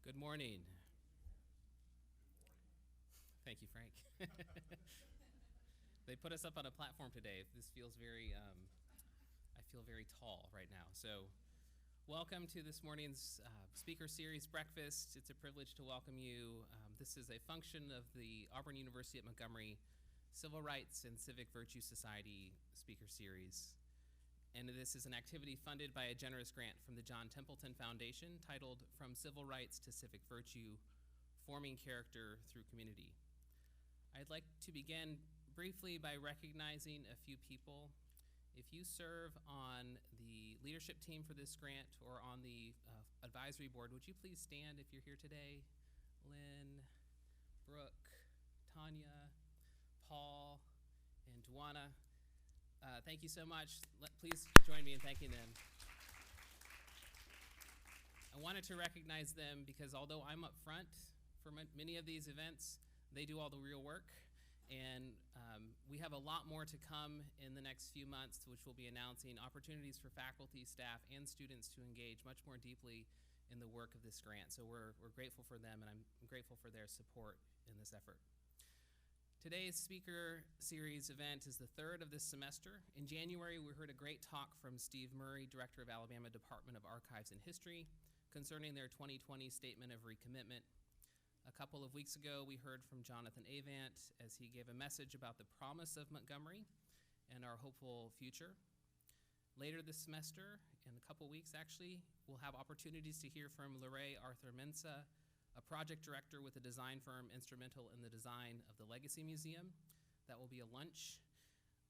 Good morning. Thank you, Frank. They put us up on a platform today. This feels I feel very tall right now. So welcome to this morning's speaker series breakfast. It's a privilege to welcome you. This is a function of the Auburn University at Montgomery Civil Rights and Civic Virtue Society speaker series. And this is an activity funded by a generous grant from the John Templeton Foundation titled From Civil Rights to Civic Virtue, Forming Character Through Community. I'd like to begin briefly by recognizing a few people. If you serve on the leadership team for this grant or on the advisory board, would you please stand if you're here today? Lynn, Brooke, Tanya, Paul, and Duana. Thank you so much. Please join me in thanking them. I wanted to recognize them because although I'm up front for many of these events, they do all the real work. And we have a lot more to come in the next few months, which we'll be announcing opportunities for faculty, staff, and students to engage much more deeply in the work of this grant. So we're grateful for them, and I'm grateful for their support in this effort. Today's speaker series event is the third of this semester. In January, we heard a great talk from Steve Murray, Director of Alabama Department of Archives and History, concerning their 2020 Statement of Recommitment. A couple of weeks ago, we heard from Jonathan Avant as he gave a message about the promise of Montgomery and our hopeful future. Later this semester, in a couple weeks actually, we'll have opportunities to hear from Lorraine Arthur Mensah, a project director with a design firm instrumental in the design of the Legacy Museum. That will be a lunch.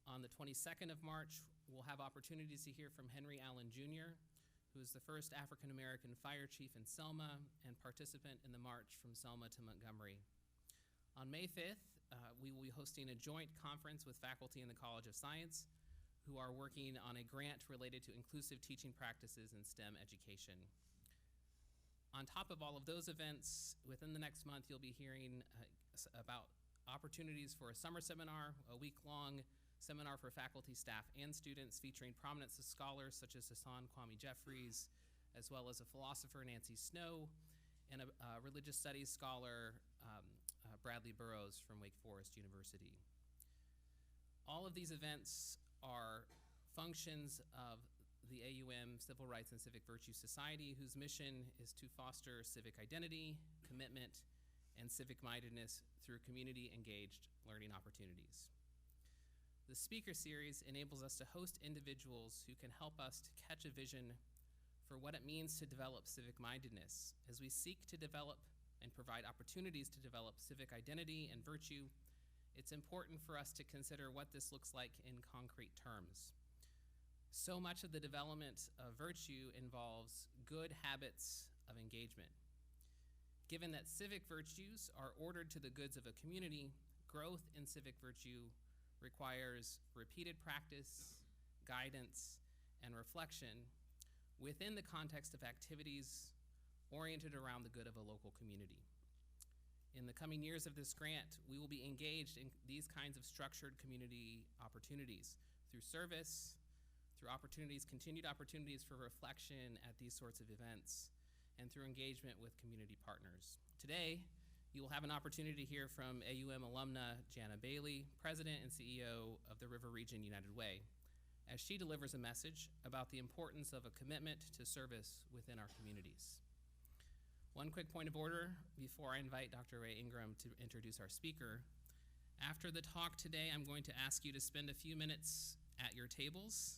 On the 22nd of March, we'll have opportunities to hear from Henry Allen Jr., who is the first African-American fire chief in Selma and participant in the march from Selma to Montgomery. On May 5th, we will be hosting a joint conference with faculty in the College of Science who are working on a grant related to inclusive teaching practices in STEM education. On top of all of those events, within the next month, you'll be hearing about opportunities for a summer seminar, a week-long seminar for faculty, staff, and students featuring prominent scholars such as Hassan Kwame Jeffries, as well as a philosopher, Nancy Snow, and a religious studies scholar, Bradley Burroughs from Wake Forest University. All of these events are functions of the AUM Civil Rights and Civic Virtue Society, whose mission is to foster civic identity, commitment, and civic-mindedness through community-engaged learning opportunities. The speaker series enables us to host individuals who can help us to catch a vision for what it means to develop civic-mindedness. As we seek to develop and provide opportunities to develop civic identity and virtue, it's important for us to consider what this looks like in concrete terms. So much of the development of virtue involves good habits of engagement. Given that civic virtues are ordered to the goods of a community, growth in civic virtue requires repeated practice, guidance, and reflection within the context of activities oriented around the good of a local community. In the coming years of this grant, we will be engaged in these kinds of structured community opportunities through service, through continued opportunities for reflection at these sorts of events, and through engagement with community partners. Today, you will have an opportunity to hear from AUM alumna Jannah Bailey, President and CEO of the River Region United Way, as she delivers a message about the importance of a commitment to service within our communities. One quick point of order before I invite Dr. Ray Ingram to introduce our speaker. After the talk today, I'm going to ask you to spend a few minutes at your tables,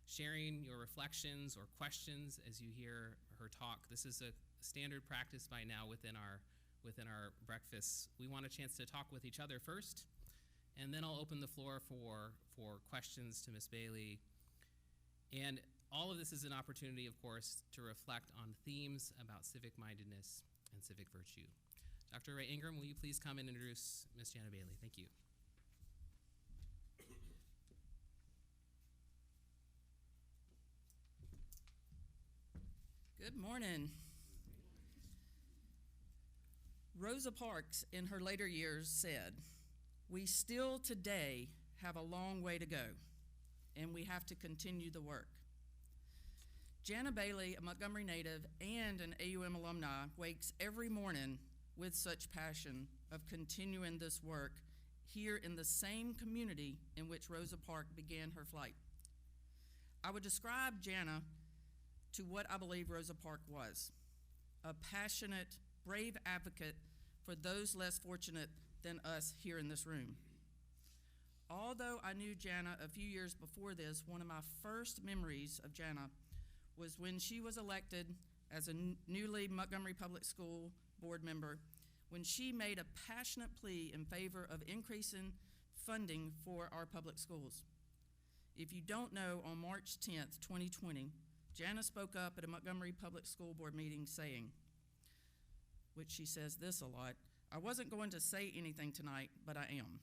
sharing your reflections or questions as you hear her talk. This is a standard practice by now within our breakfasts. We want a chance to talk with each other first, and then I'll open the floor for questions to Ms. Bailey. And all of this is an opportunity, of course, to reflect on themes about civic-mindedness and civic virtue. Dr. Ray Ingram, will you please come and introduce Ms. Jannah Bailey? Thank you. Good morning. Rosa Parks, in her later years, said, "We still today have a long way to go, and we have to continue the work." Jannah Bailey, a Montgomery native and an AUM alumni, wakes every morning with such passion of continuing this work here in the same community in which Rosa Parks began her flight. I would describe Jannah to what I believe Rosa Parks was: a passionate, brave advocate for those less fortunate than us here in this room. Although I knew Jannah a few years before this, one of my first memories of Jannah was when she was elected as a newly Montgomery Public School board member, when she made a passionate plea in favor of increasing funding for our public schools. If you don't know, on March 10th, 2020, Jannah spoke up at a Montgomery Public School Board meeting saying, which she says this a lot, "I wasn't going to say anything tonight, but I am."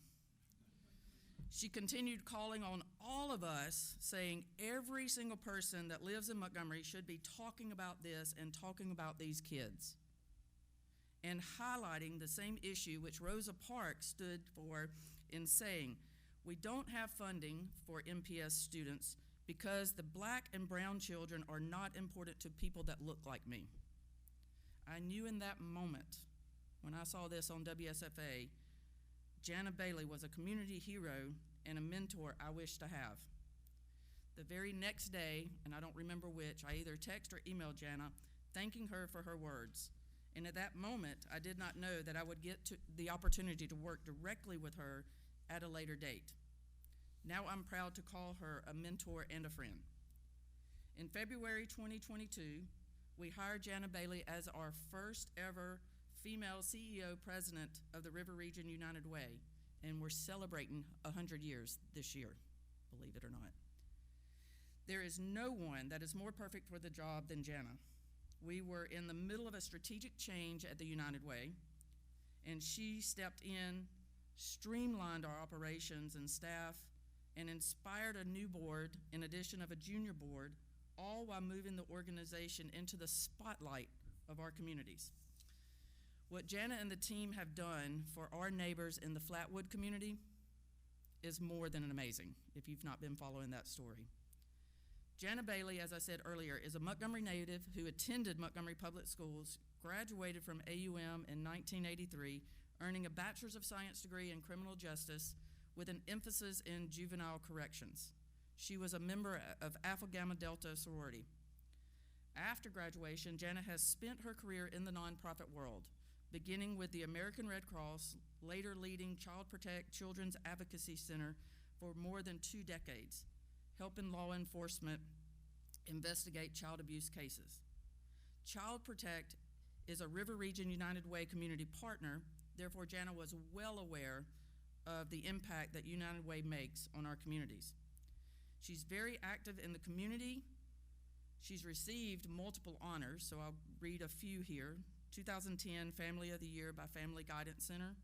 She continued calling on all of us, saying every single person that lives in Montgomery should be talking about this and talking about these kids, and highlighting the same issue which Rosa Parks stood for in saying, "We don't have funding for MPS students because the black and brown children are not important to people that look like me." I knew in that moment, when I saw this on WSFA, Jannah Bailey was a community hero and a mentor I wish to have. The very next day, and I don't remember which, I either text or emailed Jannah, thanking her for her words. And at that moment, I did not know that I would get to the opportunity to work directly with her at a later date. Now I'm proud to call her a mentor and a friend. In February 2022, we hired Jannah Bailey as our first ever female CEO president of the River Region United Way, and we're celebrating 100 years this year, believe it or not. There is no one that is more perfect for the job than Jannah. We were in the middle of a strategic change at the United Way, and she stepped in, streamlined our operations and staff, and inspired a new board in addition of a junior board, all while moving the organization into the spotlight of our communities. What Jannah and the team have done for our neighbors in the Flatwood community is more than amazing, if you've not been following that story. Jannah Bailey, as I said earlier, is a Montgomery native who attended Montgomery Public Schools, graduated from AUM in 1983, earning a Bachelor's of Science degree in criminal justice with an emphasis in juvenile corrections. She was a member of Alpha Gamma Delta sorority. After graduation, Jannah has spent her career in the nonprofit world, beginning with the American Red Cross, later leading Child Protect Children's Advocacy Center for more than 2 decades, helping law enforcement investigate child abuse cases. Child Protect is a River Region United Way community partner, therefore Jannah was well aware of the impact that United Way makes on our communities. She's very active in the community. She's received multiple honors, so I'll read a few here. 2010 Family of the Year by Family Guidance Center.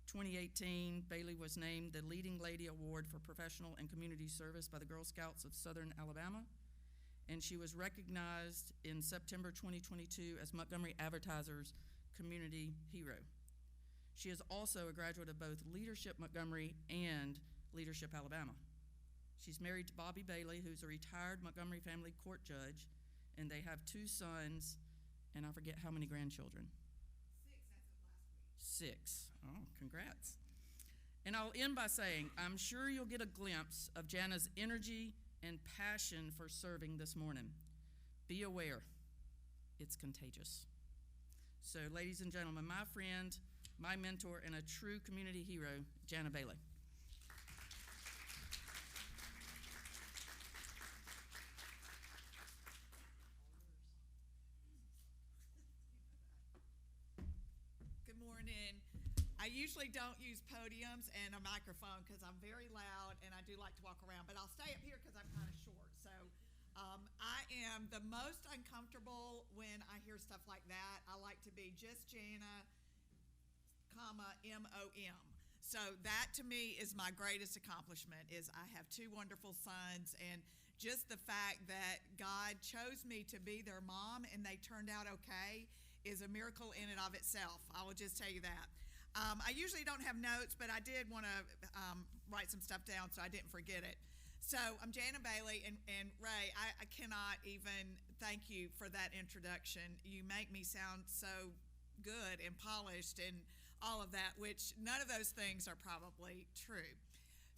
2018, Bailey was named the Leading Lady Award for Professional and Community Service by the Girl Scouts of Southern Alabama. And she was recognized in September 2022 as Montgomery Advertiser's Community Hero. She is also a graduate of both Leadership Montgomery and Leadership Alabama. She's married to Bobby Bailey, who's a retired Montgomery Family Court judge, and they have 2 sons, and I forget how many grandchildren. 6 as of last week. 6. Oh, congrats. And I'll end by saying, I'm sure you'll get a glimpse of Jannah's energy and passion for serving this morning. Be aware, it's contagious. So, ladies and gentlemen, my friend, my mentor, and a true community hero, Jannah Bailey. Good morning. I usually don't use podiums and a microphone because I'm very loud and I do like to walk around, but I'll stay up here because I'm kind of short. So I am the most uncomfortable when I hear stuff like that. I like to be just Jannah, comma, M-O-M. So that to me is my greatest accomplishment, is I have 2 wonderful sons, and just the fact that God chose me to be their mom and they turned out okay is a miracle in and of itself. I will just tell you that. I usually don't have notes, but I did want to write some stuff down so I didn't forget it. So I'm Jannah Bailey, and Ray, I cannot even thank you for that introduction. You make me sound so good and polished and all of that, which none of those things are probably true.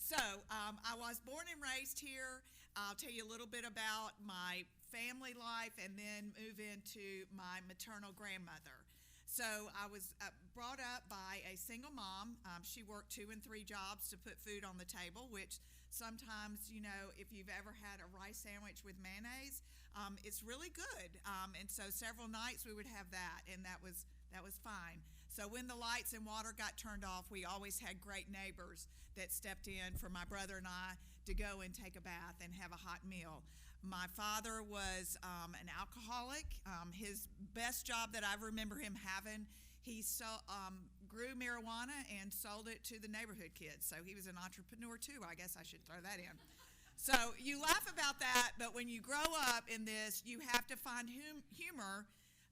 So I was born and raised here. I'll tell you a little bit about my family life and then move into my maternal grandmother. So I was brought up by a single mom. She worked 2 and 3 jobs to put food on the table, which sometimes, you know, if you've ever had a rice sandwich with mayonnaise, it's really good. And so several nights we would have that, and that was fine. So when the lights and water got turned off, we always had great neighbors that stepped in for my brother and I to go and take a bath and have a hot meal. My father was an alcoholic. His best job that I remember him having, he grew marijuana and sold it to the neighborhood kids. So he was an entrepreneur too. I guess I should throw that in. So you laugh about that, but when you grow up in this, you have to find humor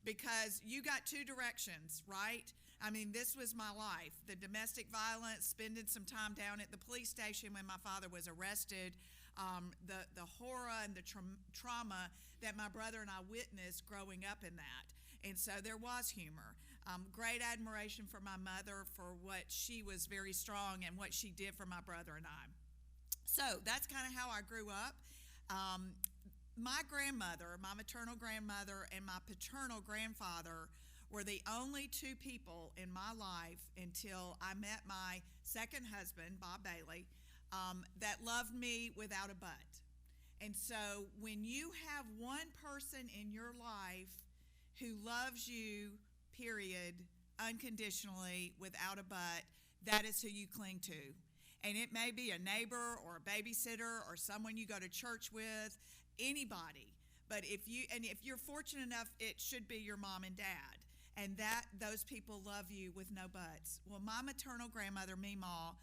because you got 2 directions, right? I mean, this was my life. The domestic violence, spending some time down at the police station when my father was arrested, the horror and the trauma that my brother and I witnessed growing up in that. And so there was humor. Great admiration for my mother for what she was very strong and what she did for my brother and I. So that's kind of how I grew up. My grandmother, my maternal grandmother, and my paternal grandfather were the only 2 people in my life until I met my second husband, Bob Bailey, that loved me without a but. And so when you have one person in your life who loves you, period, unconditionally, without a but, that is who you cling to. And it may be a neighbor or a babysitter or someone you go to church with, anybody. But if you're fortunate enough, it should be your mom and dad. And those people love you with no buts. Well, my maternal grandmother, Meemaw,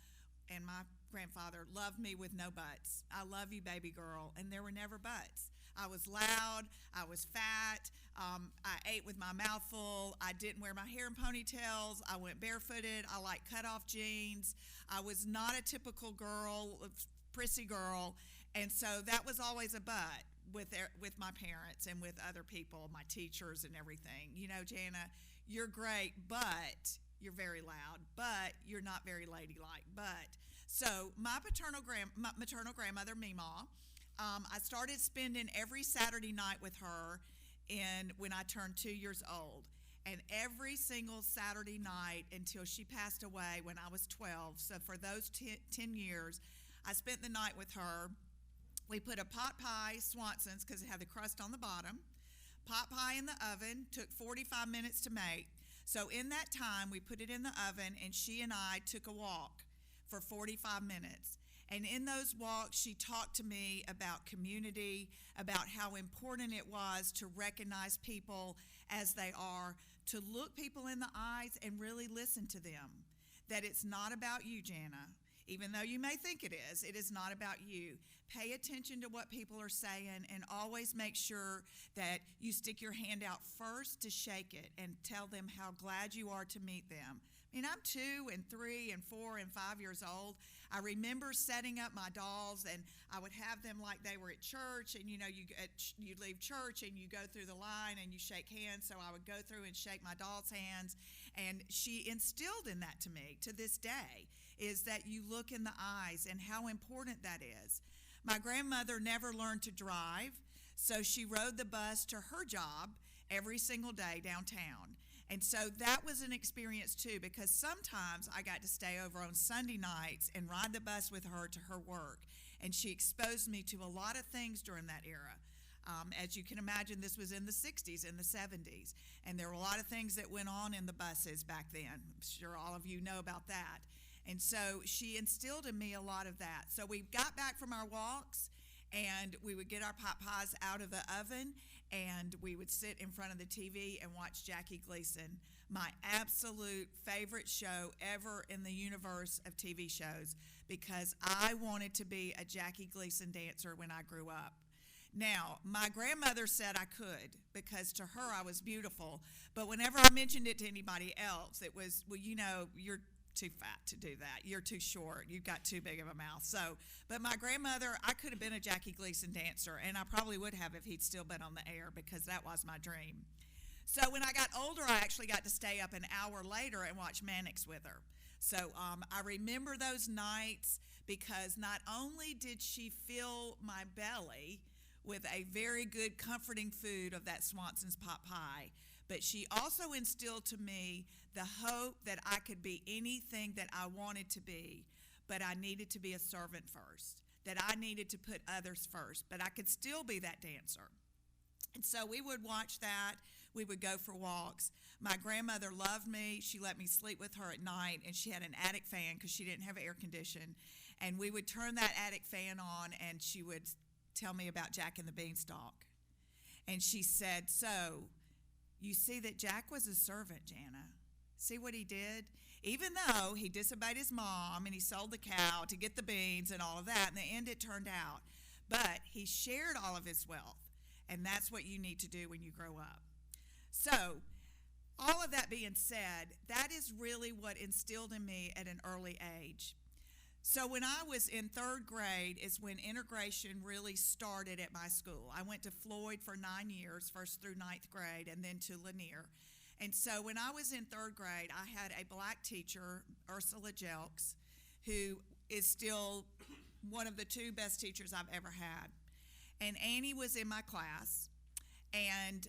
and my grandfather loved me with no buts. I love you, baby girl. And there were never buts. I was loud. I was fat. I ate with my mouth full. I didn't wear my hair in ponytails. I went barefooted. I liked cut-off jeans. I was not a typical girl, prissy girl. And so that was always a but with my parents and with other people, my teachers and everything. You know, Jannah, you're great, but you're very loud, but you're not very ladylike. But so my maternal grandmother, Meemaw, I started spending every Saturday night with her when I turned 2 years old. And every single Saturday night until she passed away when I was 12. So for those 10 years, I spent the night with her. We put a pot pie, Swanson's, because it had the crust on the bottom. Pot pie in the oven, took 45 minutes to make. So in that time, we put it in the oven, and she and I took a walk for 45 minutes. And in those walks, she talked to me about community, about how important it was to recognize people as they are, to look people in the eyes and really listen to them. That it's not about you, Jannah. Even though you may think it is not about you. Pay attention to what people are saying and always make sure that you stick your hand out first to shake it and tell them how glad you are to meet them. I mean, I'm 2 and 3 and 4 and 5 years old. I remember setting up my dolls, and I would have them like they were at church, and you know, you leave church and you go through the line and you shake hands, so I would go through and shake my doll's hands, and she instilled in that to me to this day, is that you look in the eyes and how important that is. My grandmother never learned to drive, so she rode the bus to her job every single day downtown. And so that was an experience too, because sometimes I got to stay over on Sunday nights and ride the bus with her to her work. And she exposed me to a lot of things during that era. As you can imagine, this was in the 60s and the 70s. And there were a lot of things that went on in the buses back then. I'm sure all of you know about that. And so she instilled in me a lot of that. So we got back from our walks, and we would get our pot pies out of the oven, and we would sit in front of the TV and watch Jackie Gleason, my absolute favorite show ever in the universe of TV shows, because I wanted to be a Jackie Gleason dancer when I grew up. Now, my grandmother said I could, because to her I was beautiful, but whenever I mentioned it to anybody else, it was, well, you know, you're too fat to do that. You're too short. You've got too big of a mouth. So, but my grandmother, I could have been a Jackie Gleason dancer, and I probably would have if he'd still been on the air, because that was my dream. So when I got older, I actually got to stay up an hour later and watch Mannix with her. So I remember those nights, because not only did she fill my belly with a very good, comforting food of that Swanson's pot pie, but she also instilled to me the hope that I could be anything that I wanted to be, but I needed to be a servant first, that I needed to put others first, but I could still be that dancer. And so we would watch that. We would go for walks. My grandmother loved me. She let me sleep with her at night, and she had an attic fan because she didn't have air conditioning. And we would turn that attic fan on, and she would tell me about Jack and the Beanstalk. And she said, "So, you see that Jack was a servant, Jannah. See what he did? Even though he disobeyed his mom and he sold the cow to get the beans and all of that, in the end it turned out. But he shared all of his wealth, and that's what you need to do when you grow up." So, all of that being said, that is really what instilled in me at an early age. So when I was in third grade is when integration really started at my school. I went to Floyd for 9 years, first through ninth grade, and then to Lanier. And so when I was in third grade, I had a black teacher, Ursula Jelks, who is still one of the two best teachers I've ever had. And Annie was in my class, and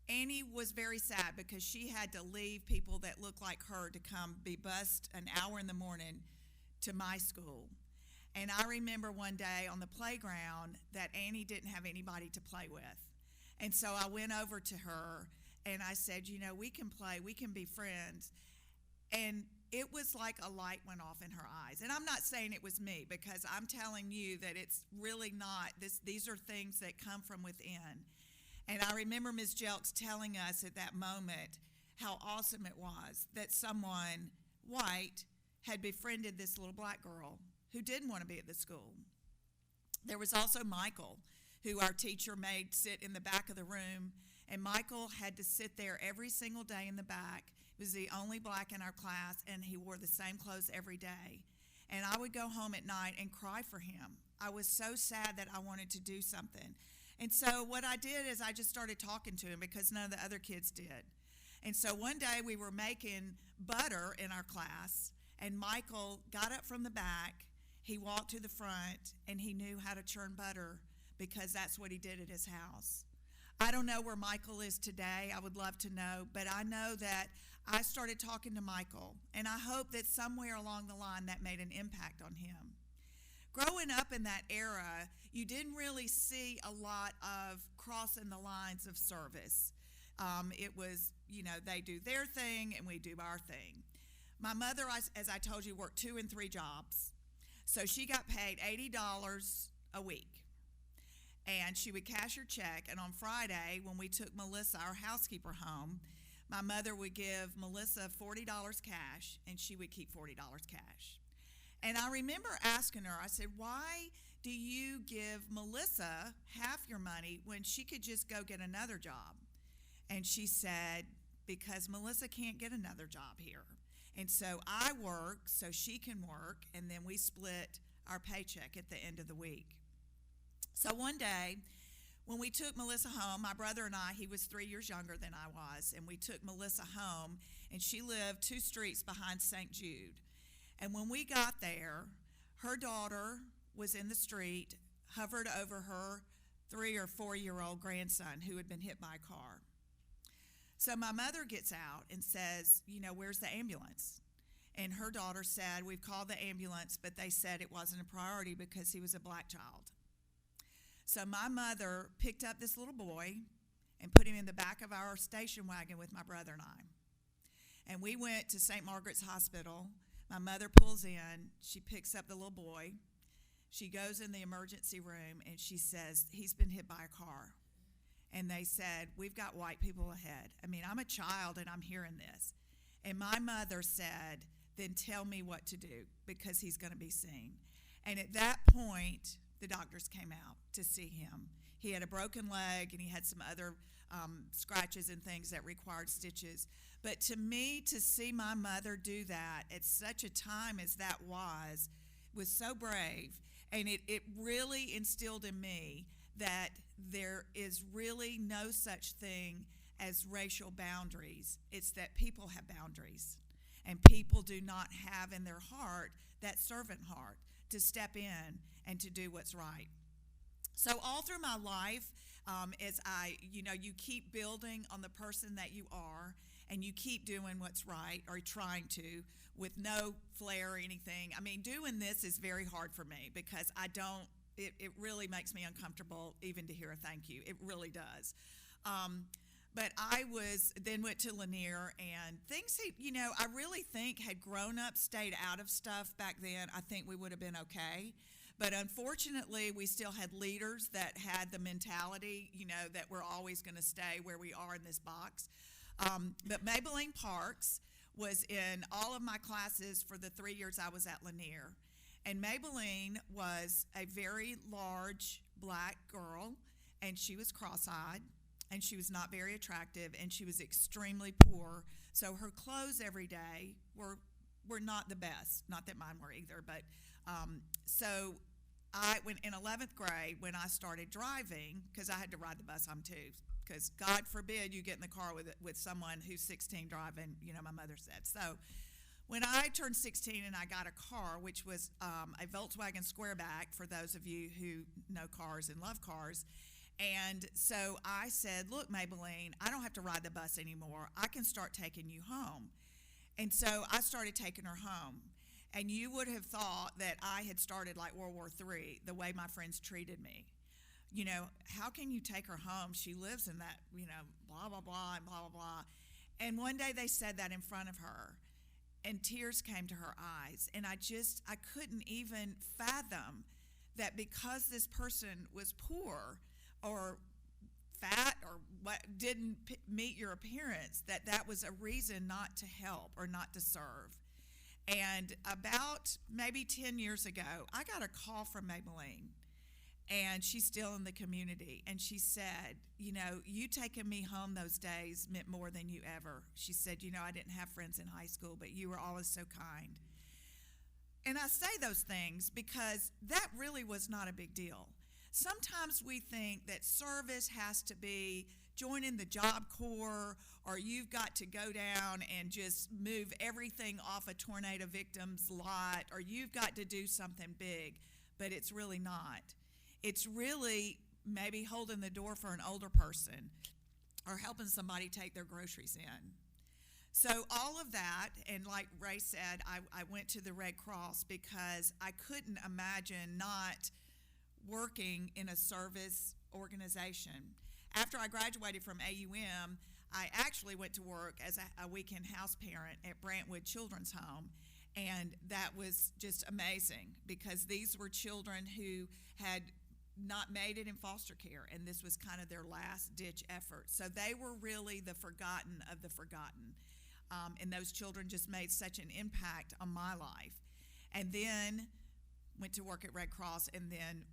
Annie was very sad because she had to leave people that looked like her to come be bused an hour in the morning to my school. And I remember one day on the playground that Annie didn't have anybody to play with. And so I went over to her and I said, "You know, we can play, we can be friends." And it was like a light went off in her eyes. And I'm not saying it was me, because I'm telling you that it's really not. These are things that come from within. And I remember Ms. Jelks telling us at that moment how awesome it was that someone white had befriended this little black girl who didn't want to be at the school. There was also Michael, who our teacher made sit in the back of the room, and Michael had to sit there every single day in the back. He was the only black in our class, and he wore the same clothes every day. And I would go home at night and cry for him. I was so sad that I wanted to do something. And so what I did is I just started talking to him, because none of the other kids did. And so one day we were making butter in our class, and Michael got up from the back, he walked to the front, and he knew how to churn butter, because that's what he did at his house. I don't know where Michael is today. I would love to know, but I know that I started talking to Michael, and I hope that somewhere along the line that made an impact on him. Growing up in that era, you didn't really see a lot of crossing the lines of service. It was, you know, they do their thing and we do our thing. My mother, as I told you, worked 2 and 3 jobs. So she got paid $80 a week. And she would cash her check. And on Friday, when we took Melissa, our housekeeper, home, my mother would give Melissa $40 cash, and she would keep $40 cash. And I remember asking her, I said, "Why do you give Melissa half your money when she could just go get another job?" And she said, "Because Melissa can't get another job here. And so I work so she can work, and then we split our paycheck at the end of the week." So one day, when we took Melissa home, my brother and I, he was 3 years younger than I was, and we took Melissa home, and she lived 2 streets behind St. Jude. And when we got there, her daughter was in the street, hovered over her 3 or 4-year-old grandson who had been hit by a car. So my mother gets out and says, "You know, where's the ambulance?" And her daughter said, "We've called the ambulance, but they said it wasn't a priority because he was a black child." So my mother picked up this little boy and put him in the back of our station wagon with my brother and I. And we went to St. Margaret's Hospital. My mother pulls in. She picks up the little boy. She goes in the emergency room, and she says, "He's been hit by a car." And they said, "We've got white people ahead." I mean, I'm a child, and I'm hearing this. And my mother said, "Then tell me what to do, because he's going to be seen." And at that point, the doctors came out to see him. He had a broken leg, and he had some other scratches and things that required stitches. But to me, to see my mother do that at such a time as that was so brave. And it really instilled in me that there is really no such thing as racial boundaries. It's that people have boundaries. And people do not have in their heart that servant heart to step in and to do what's right. So all through my life, as you keep building on the person that you are, and you keep doing what's right, or trying to, with no flair or anything. I mean, doing this is very hard for me because it really makes me uncomfortable even to hear a thank you. It really does. But I then went to Lanier, and things, I really think had grown up, stayed out of stuff back then, I think we would have been okay. But unfortunately, we still had leaders that had the mentality, that we're always going to stay where we are in this box. But Maybelline Parks was in all of my classes for the 3 years I was at Lanier. And Maybelline was a very large black girl, and she was cross-eyed, and she was not very attractive, and she was extremely poor. So her clothes every day were not the best. Not that mine were either, but so when in 11th grade, when I started driving, because I had to ride the bus home too, because God forbid you get in the car with someone who's 16 driving, my mother said. So when I turned 16 and I got a car, which was a Volkswagen Squareback, for those of you who know cars and love cars. And so I said, look, Maybelline, I don't have to ride the bus anymore. I can start taking you home. And so I started taking her home. And you would have thought that I had started like World War III, the way my friends treated me. How can you take her home? She lives in that, blah, blah, blah, and blah, blah, blah. And one day they said that in front of her, and tears came to her eyes. And I couldn't even fathom that because this person was poor or fat or didn't meet your appearance, that was a reason not to help or not to serve. And about maybe 10 years ago, I got a call from Maybelline, and she's still in the community. And she said, you taking me home those days meant more than you ever. She said, I didn't have friends in high school, but you were always so kind. And I say those things because that really was not a big deal. Sometimes we think that service has to be joining the Job Corps, or you've got to go down and just move everything off a tornado victim's lot, or you've got to do something big, but it's really not. It's really maybe holding the door for an older person or helping somebody take their groceries in. So all of that, and like Ray said, I went to the Red Cross because I couldn't imagine not working in a service organization. After I graduated from AUM, I actually went to work as a weekend house parent at Brantwood Children's Home, and that was just amazing because these were children who had not made it in foster care, and this was kind of their last-ditch effort. So they were really the forgotten of the forgotten, and those children just made such an impact on my life. And then went to work at Red Cross, and then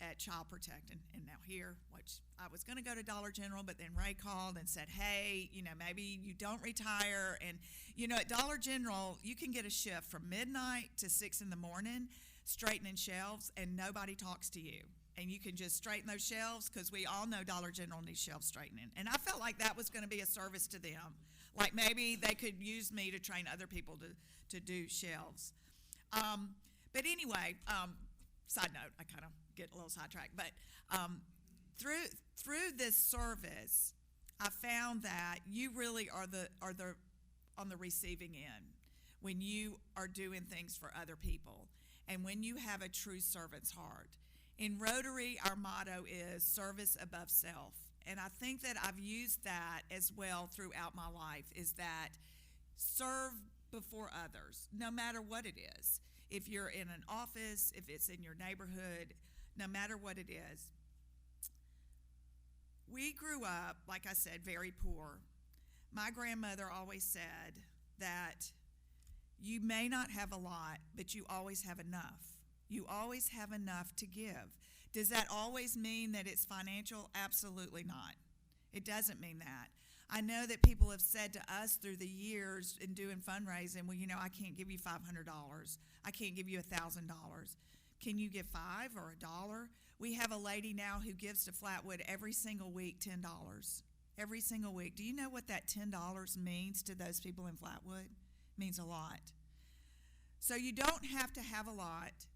at Child Protect, and now here, which I was going to go to Dollar General, but then Ray called and said, hey, maybe you don't retire. And, at Dollar General, you can get a shift from midnight to 6 in the morning straightening shelves, and nobody talks to you. And you can just straighten those shelves, because we all know Dollar General needs shelf straightening. And I felt like that was going to be a service to them. Like maybe they could use me to train other people to do shelves. But anyway, side note, I kind of get a little sidetracked, but through this service, I found that you really are on the receiving end when you are doing things for other people, and when you have a true servant's heart. In Rotary, our motto is service above self, and I think that I've used that as well throughout my life, is that serve before others, no matter what it is. If you're in an office, if it's in your neighborhood, no matter what it is. We grew up, like I said, very poor. My grandmother always said that you may not have a lot, but you always have enough. You always have enough to give. Does that always mean that it's financial? Absolutely not. It doesn't mean that. I know that people have said to us through the years in doing fundraising, well, I can't give you $500. I can't give you $1,000. Can you give $5 or $1? We have a lady now who gives to Flatwood every single week $10. Every single week. Do you know what that $10 means to those people in Flatwood? It means a lot. So you don't have to have a lot,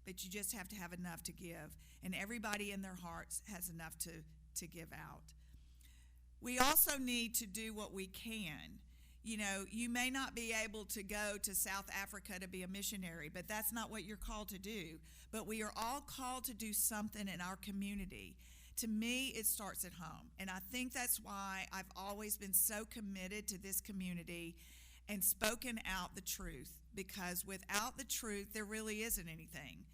but you just have to have enough to give. And everybody in their hearts has enough to give out. We also need to do what we can. You may not be able to go to South Africa to be a missionary, but that's not what you're called to do. But we are all called to do something in our community. To me, it starts at home. And I think that's why I've always been so committed to this community and spoken out the truth, because without the truth, there really isn't anything.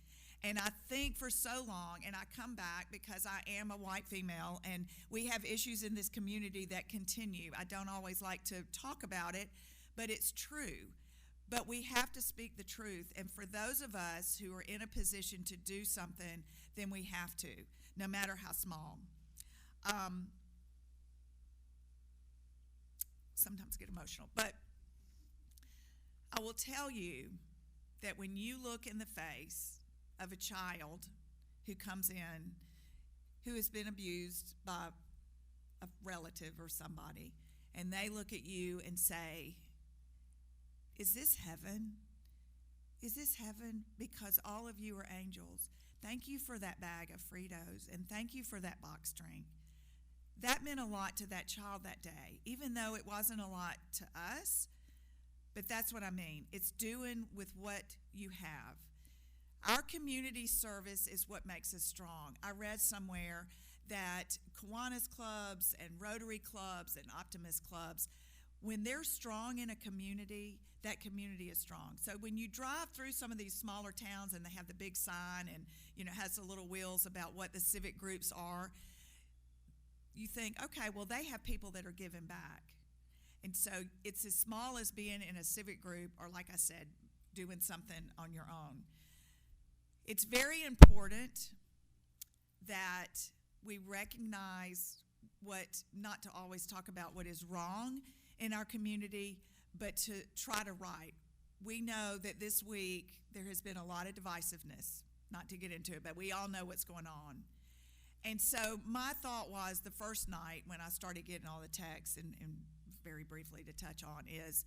And I think for so long, and I come back because I am a white female, and we have issues in this community that continue. I don't always like to talk about it, but it's true. But we have to speak the truth. And for those of us who are in a position to do something, then we have to, no matter how small. Sometimes get emotional. But I will tell you that when you look in the face of a child who comes in who has been abused by a relative or somebody, and they look at you and say, is this heaven? Is this heaven? Because all of you are angels. Thank you for that bag of Fritos, and thank you for that box drink. That meant a lot to that child that day, even though it wasn't a lot to us, but that's what I mean. It's doing with what you have. Our community service is what makes us strong. I read somewhere that Kiwanis clubs and Rotary clubs and Optimist clubs, when they're strong in a community, that community is strong. So when you drive through some of these smaller towns and they have the big sign and has the little wheels about what the civic groups are, you think, okay, well, they have people that are giving back. And so it's as small as being in a civic group or, like I said, doing something on your own. It's very important that we recognize not to always talk about what is wrong in our community, but to try to right. We know that this week there has been a lot of divisiveness, not to get into it, but we all know what's going on. And so my thought was the first night when I started getting all the texts, and very briefly to touch on is,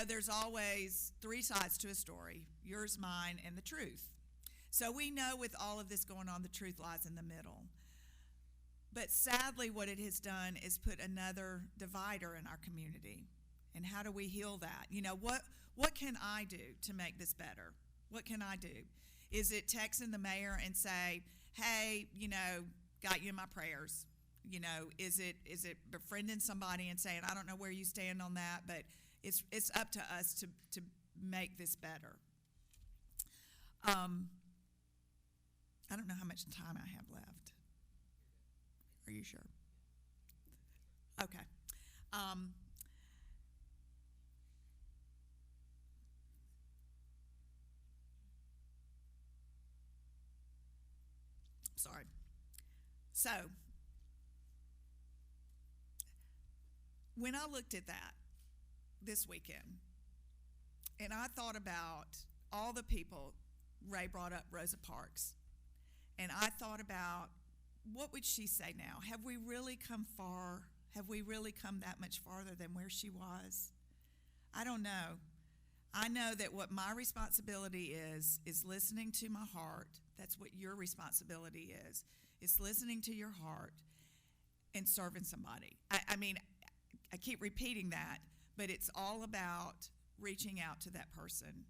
there's always three sides to a story, yours, mine, and the truth. So we know with all of this going on, the truth lies in the middle. But sadly, what it has done is put another divider in our community. And how do we heal that? What can I do to make this better? What can I do? Is it texting the mayor and say, hey, got you in my prayers? Is it befriending somebody and saying, I don't know where you stand on that, but it's up to us to make this better. I don't know how much time I have left. Are you sure? Okay. Sorry. So, when I looked at that this weekend, and I thought about all the people, Ray brought up Rosa Parks, and I thought about, what would she say now? Have we really come far? Have we really come that much farther than where she was? I don't know. I know that what my responsibility is listening to my heart. That's what your responsibility is. It's listening to your heart and serving somebody. I keep repeating that, but it's all about reaching out to that person.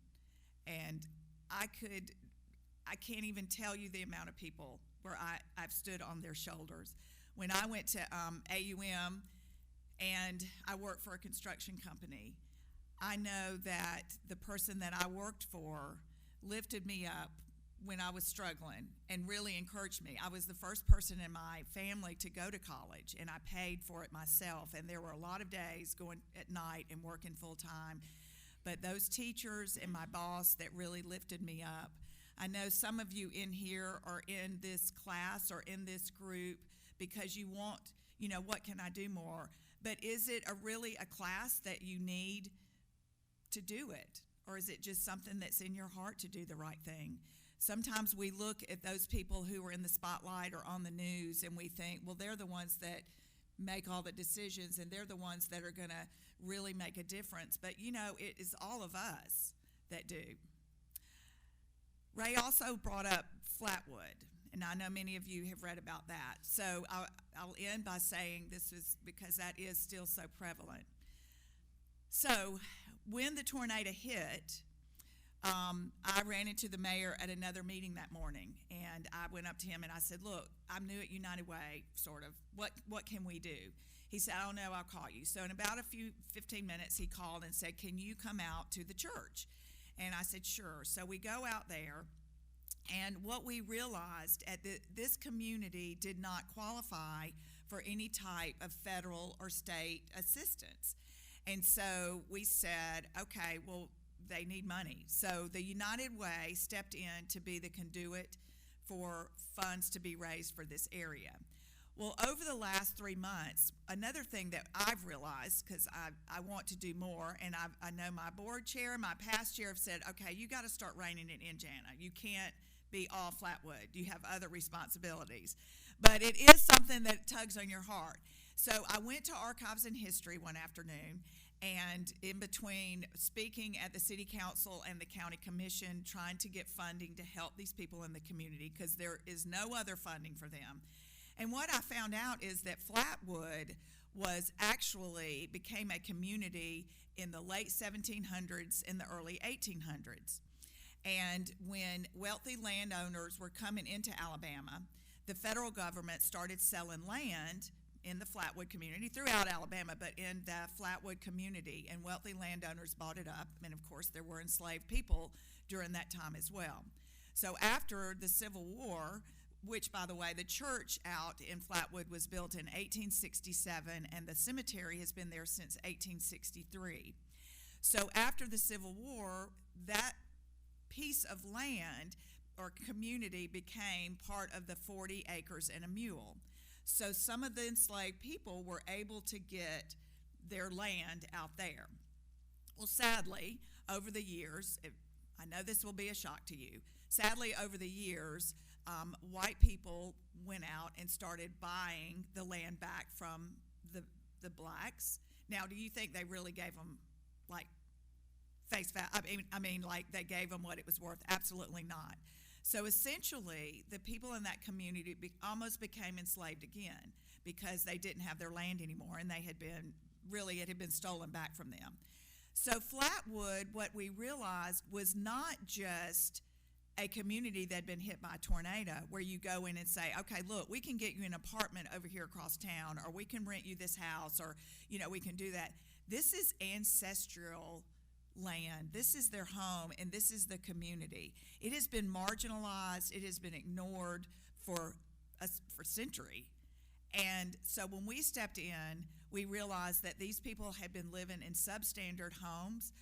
And I can't even tell you the amount of people where I've stood on their shoulders. When I went to AUM and I worked for a construction company, I know that the person that I worked for lifted me up when I was struggling and really encouraged me. I was the first person in my family to go to college, and I paid for it myself. And there were a lot of days going at night and working full time. But those teachers and my boss that really lifted me up. I know some of you in here are in this class or in this group because you want, what can I do more? but is it really a class that you need to do it? Or is it just something that's in your heart to do the right thing? Sometimes we look at those people who are in the spotlight or on the news and we think, well, they're the ones that make all the decisions and they're the ones that are going to really make a difference. But, it is all of us that do. Ray also brought up Flatwood, and I know many of you have read about that. So I'll end by saying this is because that is still so prevalent. So when the tornado hit, I ran into the mayor at another meeting that morning, and I went up to him and I said, look, I'm new at United Way, sort of. What can we do? He said, I don't know, I'll call you. So in about 15 minutes, he called and said, can you come out to the church? And I said, sure. So we go out there, and what we realized this community did not qualify for any type of federal or state assistance. And so we said, okay, well, they need money. So the United Way stepped in to be the conduit for funds to be raised for this area. Well, over the last 3 months, another thing that I've realized, because I want to do more, and I know my board chair and my past chair have said, okay, you got to start reining it in, Jannah. You can't be all Flatwood. You have other responsibilities. But it is something that tugs on your heart. So I went to Archives and History one afternoon, and in between speaking at the city council and the county commission, trying to get funding to help these people in the community, because there is no other funding for them. And what I found out is that Flatwood became a community in the late 1700s and the early 1800s. And when wealthy landowners were coming into Alabama, the federal government started selling land in the Flatwood community, throughout Alabama, but in the Flatwood community, and wealthy landowners bought it up. And of course, there were enslaved people during that time as well. So after the Civil War, which, by the way, the church out in Flatwood was built in 1867, and the cemetery has been there since 1863. So after the Civil War, that piece of land or community became part of the 40 acres and a mule. So some of the enslaved people were able to get their land out there. Well, sadly, over the years, I know this will be a shock to you, sadly, over the years, white people went out and started buying the land back from the blacks. Now, do you think they really gave them, like, face value? I mean, like they gave them what it was worth? Absolutely not. So essentially, the people in that community almost became enslaved again because they didn't have their land anymore, and it had been stolen back from them. So Flatwood, what we realized, was not just a community that had been hit by a tornado where you go in and say, okay, look, we can get you an apartment over here across town, or we can rent you this house, or, we can do that. This is ancestral land. This is their home, and this is the community. It has been marginalized. It has been ignored for a century. And so when we stepped in, we realized that these people had been living in substandard homes.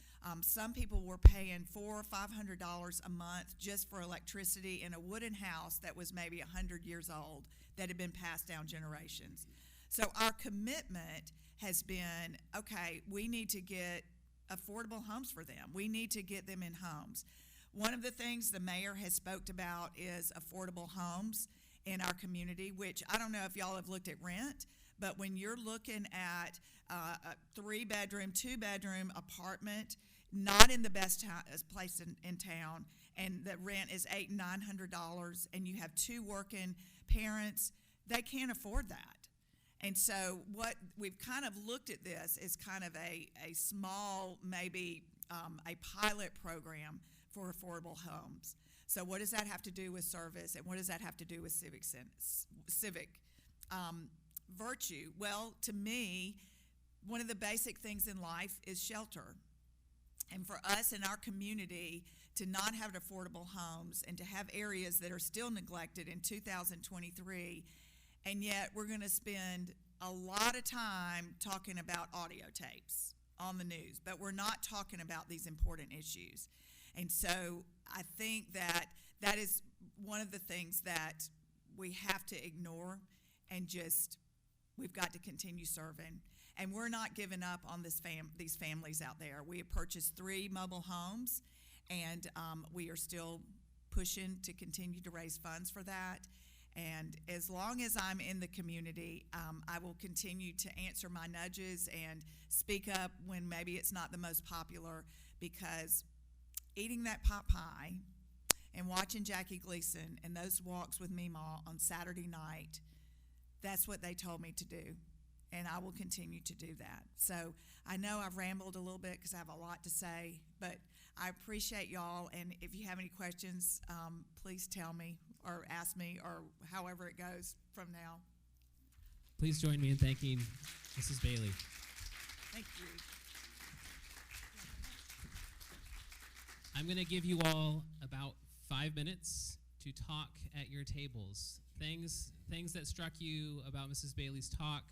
Some people were paying $400 or $500 a month just for electricity in a wooden house that was maybe 100 years old, that had been passed down generations. So our commitment has been, okay, we need to get affordable homes for them. We need to get them in homes. One of the things the mayor has spoke about is affordable homes in our community, which I don't know if y'all have looked at rent, but when you're looking at a 3-bedroom, 2-bedroom apartment, not in the best place in town, and the rent is $800 and $900, and you have 2 working parents, they can't afford that. And so what we've kind of looked at this is kind of a small, maybe a pilot program for affordable homes. So what does that have to do with service, and what does that have to do with civic virtue? Well, to me, one of the basic things in life is shelter. And for us in our community to not have affordable homes and to have areas that are still neglected in 2023, and yet we're going to spend a lot of time talking about audio tapes on the news, but we're not talking about these important issues. And so I think that is one of the things that we have to ignore, and just we've got to continue serving. And we're not giving up on these families out there. We have purchased 3 mobile homes, and we are still pushing to continue to raise funds for that. And as long as I'm in the community, I will continue to answer my nudges and speak up when maybe it's not the most popular, because eating that pot pie and watching Jackie Gleason and those walks with Meemaw on Saturday night, that's what they told me to do. And I will continue to do that. So I know I've rambled a little bit because I have a lot to say, but I appreciate y'all. And if you have any questions, please tell me or ask me, or however it goes from now. Please join me in thanking Mrs. Bailey. Thank you. I'm going to give you all about 5 minutes to talk at your tables. Things that struck you about Mrs. Bailey's talk,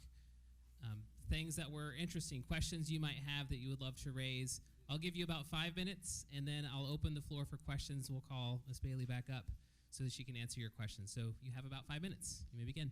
things that were interesting, questions you might have that you would love to raise. I'll give you about 5 minutes, and then I'll open the floor for questions. We'll call Ms. Bailey back up so that she can answer your questions. So you have about 5 minutes. You may begin.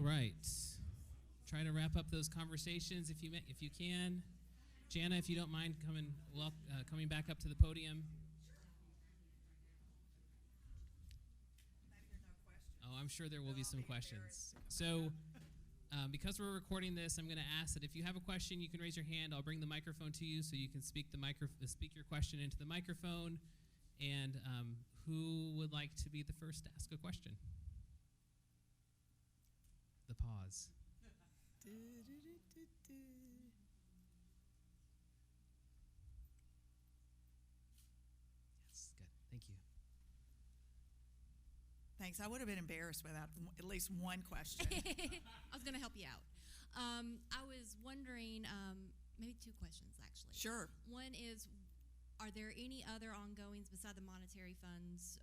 right. Try to wrap up those conversations if you can. Jannah, if you don't mind coming back up to the podium. Oh, I'm sure there will be some questions. So, because we're recording this, I'm going to ask that if you have a question, you can raise your hand. I'll bring the microphone to you so you can speak your question into the microphone. And who would like to be the first to ask a question? The pause. Yes, good. Thank you. Thanks. I would have been embarrassed without at least one question. I was going to help you out. I was wondering, maybe two questions, actually. Sure. One is, are there any other ongoings beside the monetary funds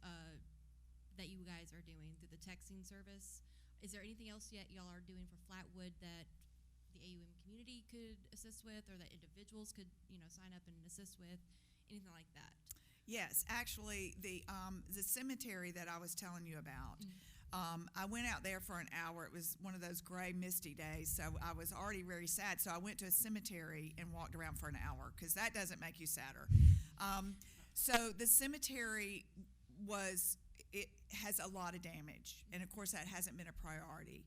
that you guys are doing through the texting service? Is there anything else yet y'all are doing for Flatwood that the AUM community could assist with, or that individuals could, sign up and assist with, anything like that? Yes, actually, the cemetery that I was telling you about, I went out there for an hour. It was one of those gray, misty days, so I was already very sad. So I went to a cemetery and walked around for an hour, because that doesn't make you sadder. So the cemetery it has a lot of damage, and of course that hasn't been a priority.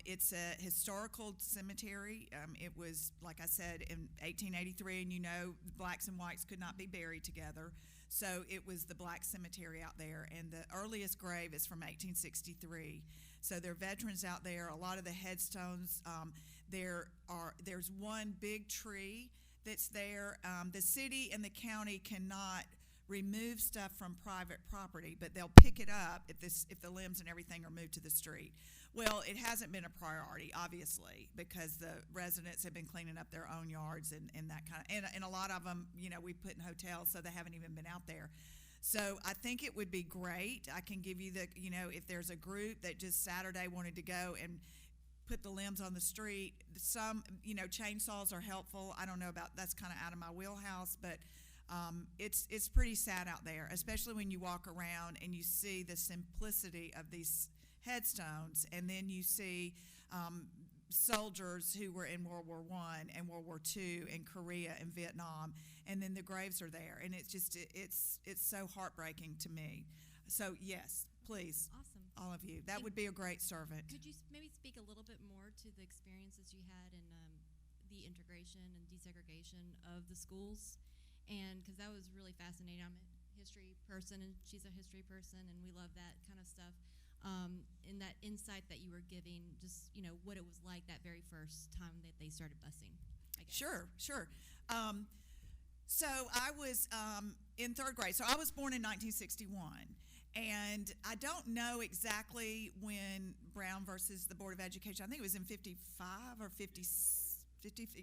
It's a historical cemetery. It was, like I said, in 1883, and blacks and whites could not be buried together. So it was the black cemetery out there, and the earliest grave is from 1863. So there are veterans out there. A lot of the headstones, there's one big tree that's there. The city and the county cannot remove stuff from private property, but they'll pick it up if the limbs and everything are moved to the street. Well, it hasn't been a priority, obviously, because the residents have been cleaning up their own yards and that kind of, and a lot of them, we put in hotels, so they haven't even been out there. So I think it would be great. I can give you if there's a group that just Saturday wanted to go and put the limbs on the street, some, chainsaws are helpful. I don't know that's kind of out of my wheelhouse, but it's pretty sad out there, especially when you walk around and you see the simplicity of these headstones, and then you see soldiers who were in World War I and World War II and Korea and Vietnam, and then the graves are there, and it's so heartbreaking to me. So yes, please, awesome, all of you, that would be a great servant. Could you maybe speak a little bit more to the experiences you had in the integration and desegregation of the schools? And because that was really fascinating. I'm a history person, and she's a history person, and we love that kind of stuff. And that insight that you were giving, just, what it was like that very first time that they started busing, I guess. Sure. So I was in third grade. So I was born in 1961. And I don't know exactly when Brown versus the Board of Education, I think it was in 55 or 50,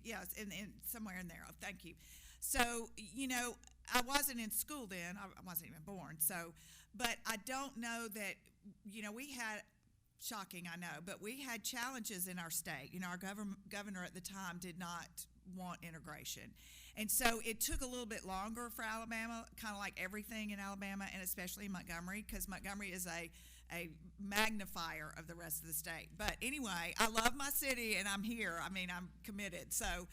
yeah, in somewhere in there. Oh, thank you. So, I wasn't in school then. I wasn't even born. So, but I don't know that, we had, shocking, I know, but we had challenges in our state. Our governor at the time did not want integration. And so it took a little bit longer for Alabama, kind of like everything in Alabama, and especially Montgomery, because Montgomery is a magnifier of the rest of the state. But anyway, I love my city, and I'm here. I mean, I'm committed. So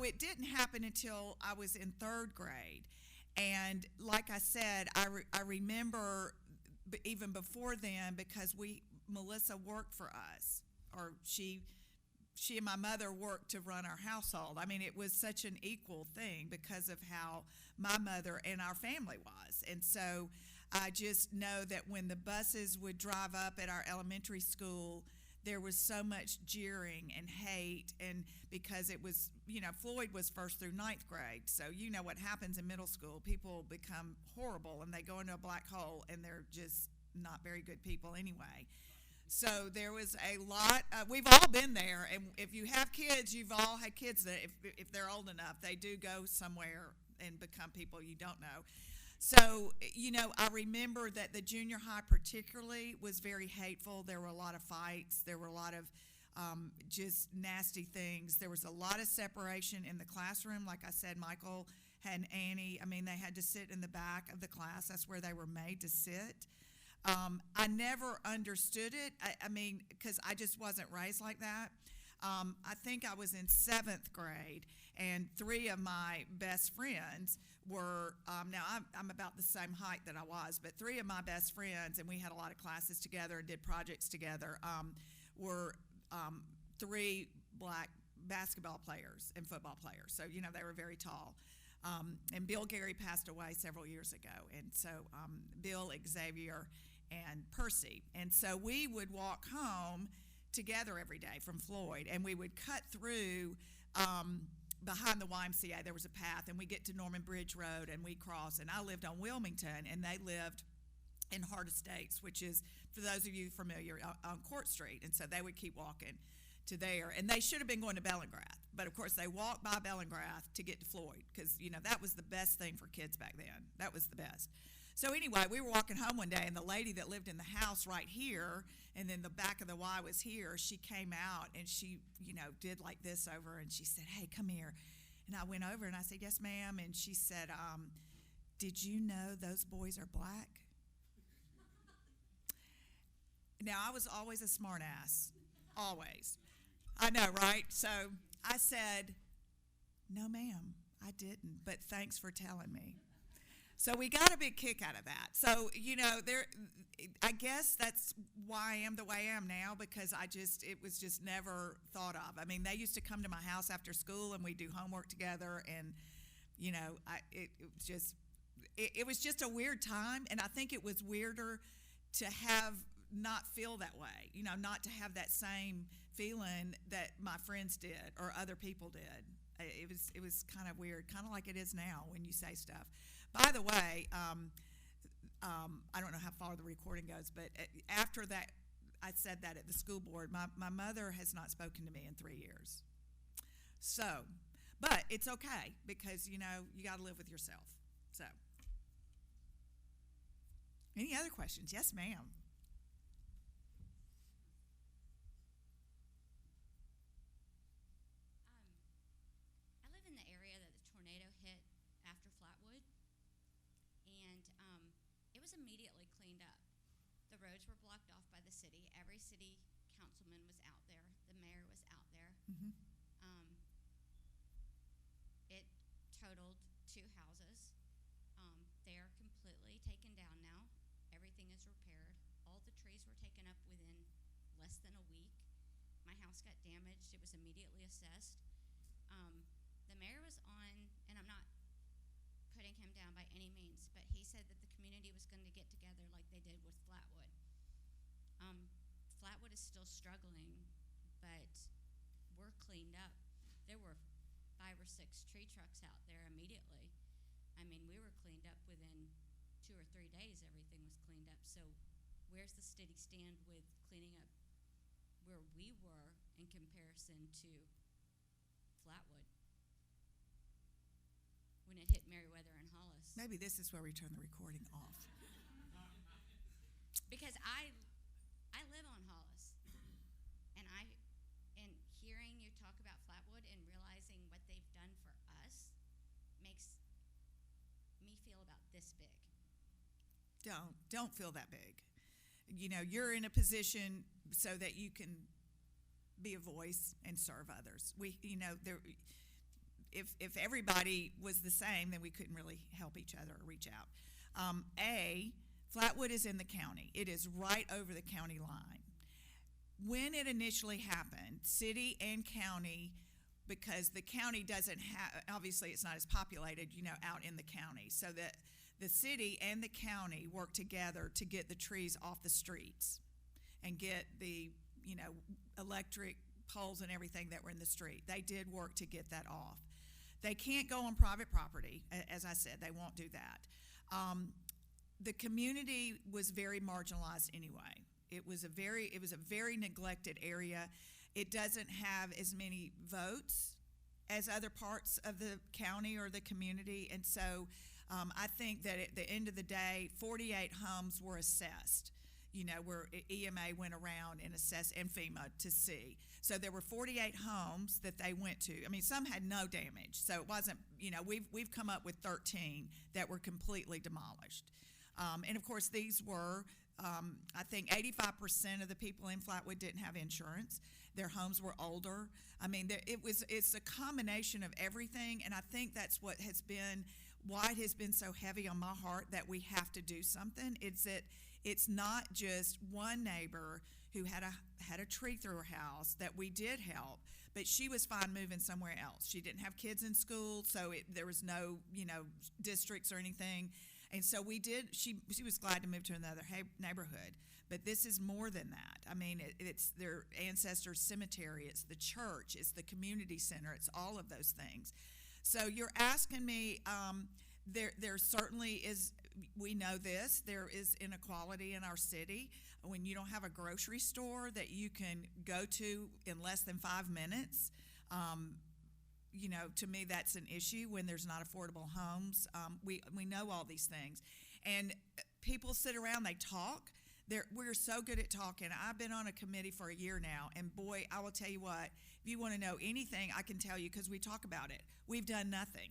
it didn't happen until I was in third grade. And like I said, I remember even before then, because Melissa worked for us, or she and my mother worked to run our household. I mean, it was such an equal thing because of how my mother and our family was. And so I just know that when the buses would drive up at our elementary school, there was so much jeering and hate, and because it was, Floyd was first through ninth grade, so what happens in middle school. People become horrible, and they go into a black hole, and they're just not very good people anyway. So there was a lot, we've all been there, and if you have kids, you've all had kids that if they're old enough, they do go somewhere and become people you don't know. So, I remember that the junior high particularly was very hateful. There were a lot of fights. There were a lot of just nasty things. There was a lot of separation in the classroom. Like I said, Michael and Annie, they had to sit in the back of the class. That's where they were made to sit. I never understood it. I mean, because I just wasn't raised like that. I think I was in 7th grade, and 3 of my best friends were, now I'm about the same height that I was, but 3 of my best friends, and we had a lot of classes together and did projects together, were 3 black basketball players and football players. So, they were very tall. And Bill Gary passed away several years ago. And so Bill, Xavier, and Percy. And so we would walk home together every day from Floyd, and we would cut through behind the YMCA. There was a path, and we get to Norman Bridge Road, and we cross. And I lived on Wilmington, and they lived in Hart Estates, which is, for those of you familiar, on Court Street. And so they would keep walking to there. And they should have been going to Bellingrath. But, of course, they walked by Bellingrath to get to Floyd because, that was the best thing for kids back then. That was the best. So, anyway, we were walking home one day, and the lady that lived in the house right here, and then the back of the Y was here, she came out, and she, did like this over, and she said, "Hey, come here." And I went over, and I said, "Yes, ma'am." And she said, "Did you know those boys are black?" Now, I was always a smart ass. Always. I know, right? So I said, "No, ma'am, I didn't, but thanks for telling me." So we got a big kick out of that. So, I guess that's why I am the way I am now, because it was just never thought of. I mean, they used to come to my house after school, and we'd do homework together, and, it was just a weird time, and I think it was weirder to not feel that way, not to have that same feeling that my friends did or other people did. It was kind of weird, kind of like it is now when you say stuff. By the way, I don't know how far the recording goes, but after that, I said that at the school board. My mother has not spoken to me in 3 years. So, but it's okay because, you got to live with yourself. So, any other questions? Yes, ma'am. I live in the area that the tornado hit after Flatwood, and it was immediately cleaned up. The roads were blocked off by the city. Every city councilman was out there. The mayor was out there. Mm-hmm. It totaled 2 houses. They are completely taken down now. Everything is repaired. All the trees were taken up within less than a week. My house got damaged. It was immediately assessed. The mayor was on, and I'm not putting him down by any means, but he said that the community was going to get together like they did with Flatwood. Flatwood is still struggling, but we're cleaned up. There were 5 or 6 tree trucks out there immediately. I mean, we were cleaned up within 2 or 3 days. Everything was cleaned up. So where's the city stand with cleaning up where we were in comparison to Flatwood when it hit Meriwether and Hollis? Maybe this is where we turn the recording off. Because I live on Hollis, and hearing you talk about Flatwood and realizing what they've done for us makes me feel about this big. Don't feel that big. You're in a position so that you can be a voice and serve others. If everybody was the same, then we couldn't really help each other or reach out. Flatwood is in the county. It is right over the county line. When it initially happened, city and county, because the county doesn't have, obviously it's not as populated, out in the county, so that the city and the county work together to get the trees off the streets and get the, electric poles and everything that were in the street. They did work to get that off. They can't go on private property, as I said. They won't do that. The community was very marginalized anyway. It was a very neglected area. It doesn't have as many votes as other parts of the county or the community, and so I think that at the end of the day, 48 homes were assessed. Where EMA went around and assessed, and FEMA to see. So there were 48 homes that they went to. I mean, some had no damage, so it wasn't. We've come up with 13 that were completely demolished. And of course, these were I think 85% of the people in Flatwood didn't have insurance. Their homes were older. I mean, it's a combination of everything, and I think that's why it has been so heavy on my heart that we have to do something. It's not just one neighbor who had a tree through her house that we did help, but she was fine moving somewhere else. She didn't have kids in school, so there was no, districts or anything. And so she was glad to move to another neighborhood. But this is more than that. I mean, it's their ancestors' cemetery, it's the church, it's the community center, it's all of those things. So you're asking me, there certainly is, we know this, there is inequality in our city. When you don't have a grocery store that you can go to in less than 5 minutes, to me that's an issue when there's not affordable homes. We know all these things. And people sit around, they talk. We're so good at talking. I've been on a committee for a year now, and boy, I will tell you what, if you want to know anything, I can tell you because we talk about it. We've done nothing.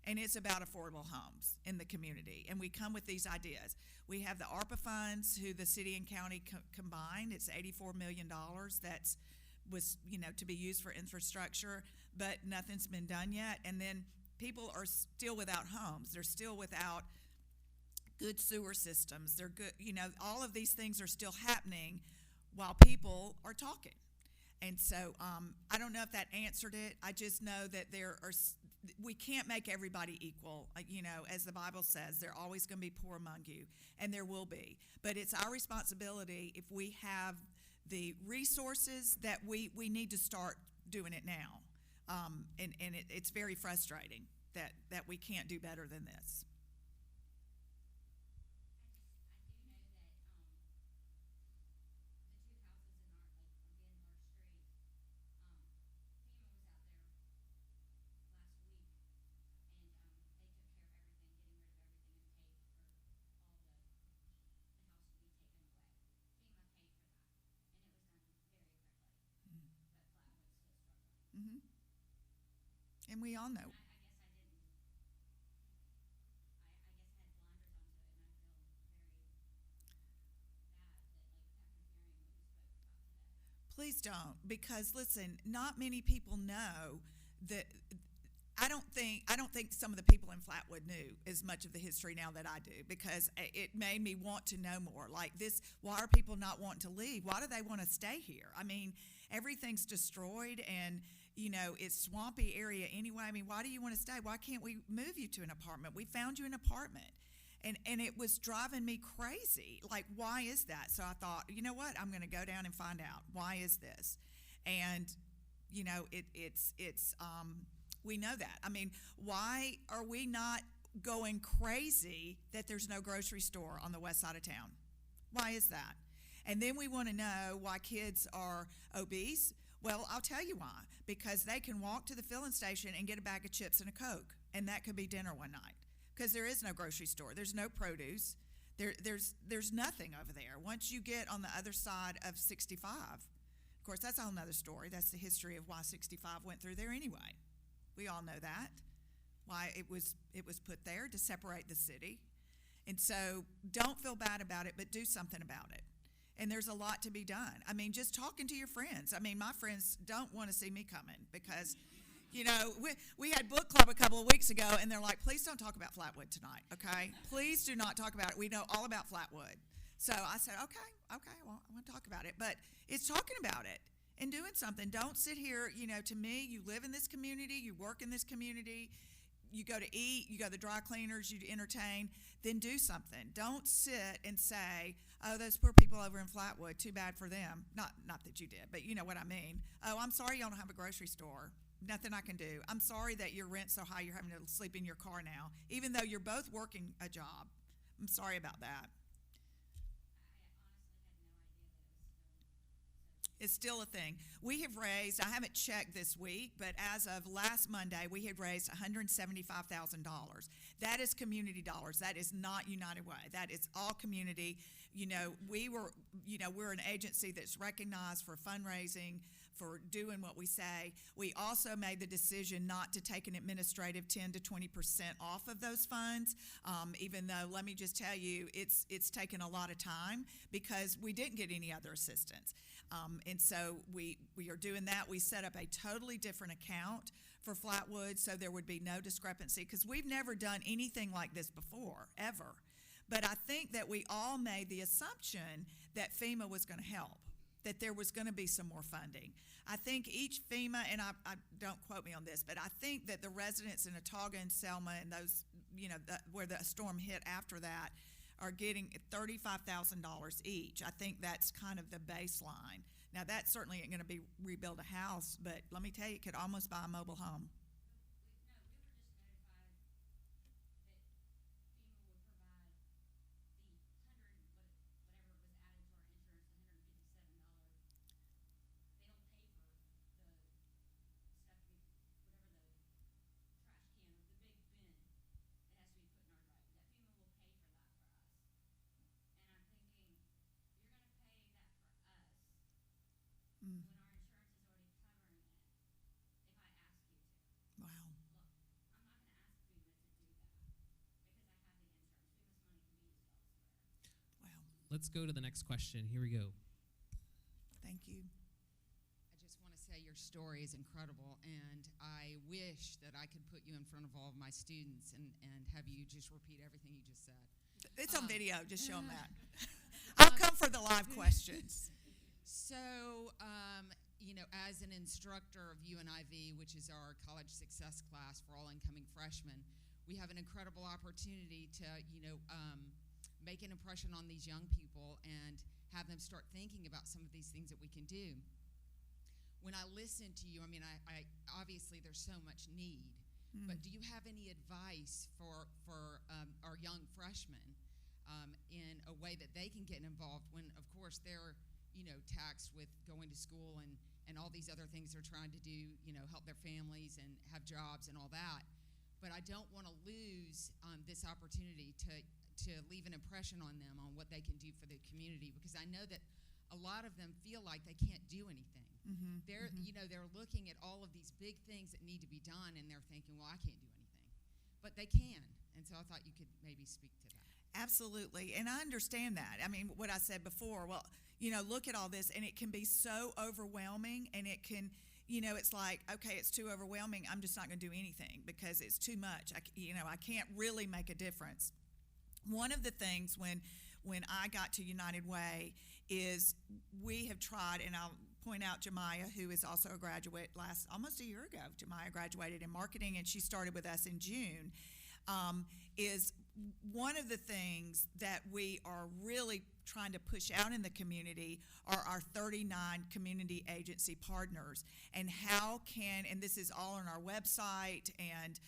And it's about affordable homes in the community. And we come with these ideas. We have the ARPA funds, who the city and county combined. It's $84 million that was, to be used for infrastructure, but nothing's been done yet. And then people are still without homes. They're still without good sewer systems. They're good, all of these things are still happening while people are talking. And so I don't know if that answered it. I just know that we can't make everybody equal. As the Bible says, there are always going to be poor among you, and there will be. But it's our responsibility, if we have the resources, that we need to start doing it now. It's very frustrating that we can't do better than this. And we all know. Please don't, because listen, not many people know that. I don't think some of the people in Flatwood knew as much of the history now that I do, because it made me want to know more. Like this, why are people not wanting to leave? Why do they want to stay here? I mean, everything's destroyed, and it's swampy area anyway. I mean, why do you want to stay? Why can't we move you to an apartment? We found you an apartment. And it was driving me crazy. Like, why is that? So I thought, you know what? I'm going to go down and find out. Why is this? And, we know that. I mean, why are we not going crazy that there's no grocery store on the west side of town? Why is that? And then we want to know why kids are obese. Well, I'll tell you why. Because they can walk to the filling station and get a bag of chips and a Coke, and that could be dinner one night. Because there is no grocery store. There's no produce. There's nothing over there. Once you get on the other side of 65, of course, that's a whole nother story. That's the history of why 65 went through there anyway. We all know that. Why it was put there to separate the city. And so don't feel bad about it, but do something about it. And there's a lot to be done. I mean, just talking to your friends. I mean, my friends don't want to see me coming because, we had book club a couple of weeks ago, and they're like, please don't talk about Flatwood tonight, okay? Please do not talk about it. We know all about Flatwood. So I said, okay, well, I want to talk about it. But it's talking about it and doing something. Don't sit here, to me, you live in this community, you work in this community, you go to eat, you go to the dry cleaners, you entertain, then do something. Don't sit and say, oh, those poor people over in Flatwood, too bad for them. Not that you did, but you know what I mean. Oh, I'm sorry y'all don't have a grocery store. Nothing I can do. I'm sorry that your rent's so high you're having to sleep in your car now, even though you're both working a job. I'm sorry about that. It's still a thing. We have raised, I haven't checked this week, but as of last Monday, we had raised $175,000. That is community dollars. That is not United Way. That is all community. We're an agency that's recognized for fundraising, for doing what we say. We also made the decision not to take an administrative 10 to 20% off of those funds, even though, let me just tell you, it's taken a lot of time because we didn't get any other assistance. And so we are doing that. We set up a totally different account for Flatwood so there would be no discrepancy because we've never done anything like this before, ever. But I think that we all made the assumption that FEMA was going to help, that there was going to be some more funding. I think each FEMA, and I don't quote me on this, but I think that the residents in Autauga and Selma and those, where the storm hit after that, are getting $35,000 each. I think that's kind of the baseline. Now, that certainly ain't going to be rebuild a house, but let me tell you, it could almost buy a mobile home. Let's go to the next question. Here we go. Thank you. I just want to say your story is incredible, and I wish that I could put you in front of all of my students and have you just repeat everything you just said. It's on video. Just show them that. I'll come for the live questions. So, as an instructor of UNIV, which is our college success class for all incoming freshmen, we have an incredible opportunity to, make an impression on these young people and have them start thinking about some of these things that we can do. When I listen to you, I obviously there's so much need, but do you have any advice for our young freshmen in a way that they can get involved when, of course, they're taxed with going to school and all these other things they're trying to do, help their families and have jobs and all that. But I don't want to lose this opportunity to leave an impression on them on what they can do for the community, because I know that a lot of them feel like they can't do anything. They're they're looking at all of these big things that need to be done, and they're thinking, well, I can't do anything, but they can. And so I thought you could maybe speak to that. Absolutely, and I understand that. What I said before, well, look at all this, and it can be so overwhelming, and it can, it's like, okay, it's too overwhelming, I'm just not going to do anything because it's too much. I can't really make a difference. One of the things when I got to United Way is we have tried, and I'll point out Jemiah, who is also a graduate almost a year ago. Jemiah graduated in marketing, and she started with us in June. Is one of the things that we are really trying to push out in the community are our 39 community agency partners, and and this is all on our website, and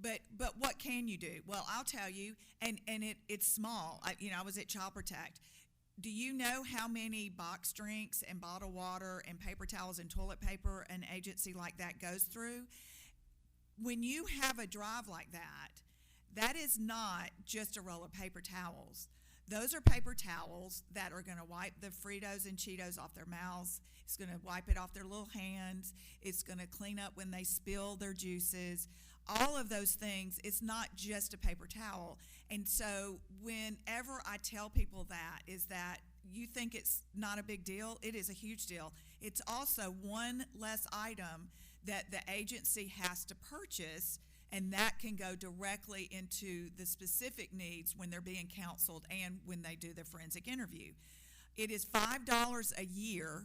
but what can you do? Well, I'll tell you, and it's small. I was at Child Protect. Do you know how many box drinks and bottled water and paper towels and toilet paper an agency like that goes through? When you have a drive like that, that is not just a roll of paper towels. Those are paper towels that are going to wipe the Fritos and Cheetos off their mouths. It's going to wipe it off their little hands. It's going to clean up when they spill their juices. All of those things, it's not just a paper towel. And so whenever I tell people that, is that you think it's not a big deal, it is a huge deal. It's also one less item that the agency has to purchase, and that can go directly into the specific needs when they're being counseled and when they do their forensic interview. It is $5 a year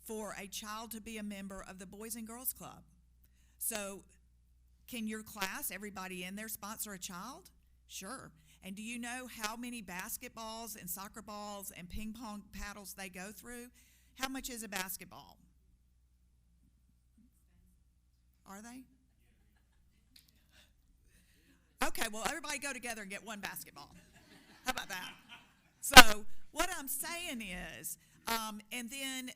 for a child to be a member of the Boys and Girls Club. So can your class, everybody in there, sponsor a child? Sure. And do you know how many basketballs and soccer balls and ping pong paddles they go through? How much is a basketball? Are they? Okay, well, everybody go together and get one basketball. How about that? So what I'm saying is, And then,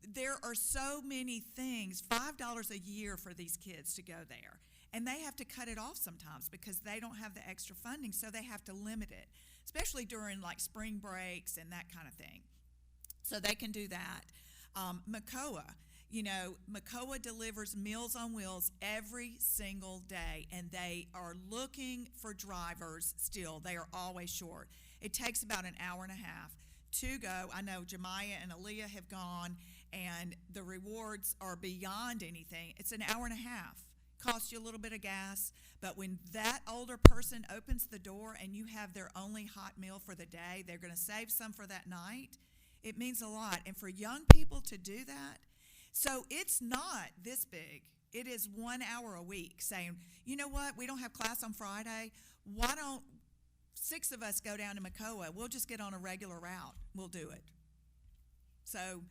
there are so many things, $5 a year for these kids to go there. And they have to cut it off sometimes because they don't have the extra funding, so they have to limit it, especially during like spring breaks and that kind of thing. So they can do that. MCOA delivers Meals on Wheels every single day, and they are looking for drivers still. They are always short. It takes about an hour and a half to go. I know Jemiah and Aaliyah have gone, and the rewards are beyond anything. It's an hour and a half. Costs you a little bit of gas, but when that older person opens the door and you have their only hot meal for the day, they're going to save some for that night. It means a lot. And for young people to do that, so it's not this big. It is 1 hour a week saying, you know what, we don't have class on Friday. Why don't 6 of us go down to MCOA? We'll just get on a regular route. We'll do it. So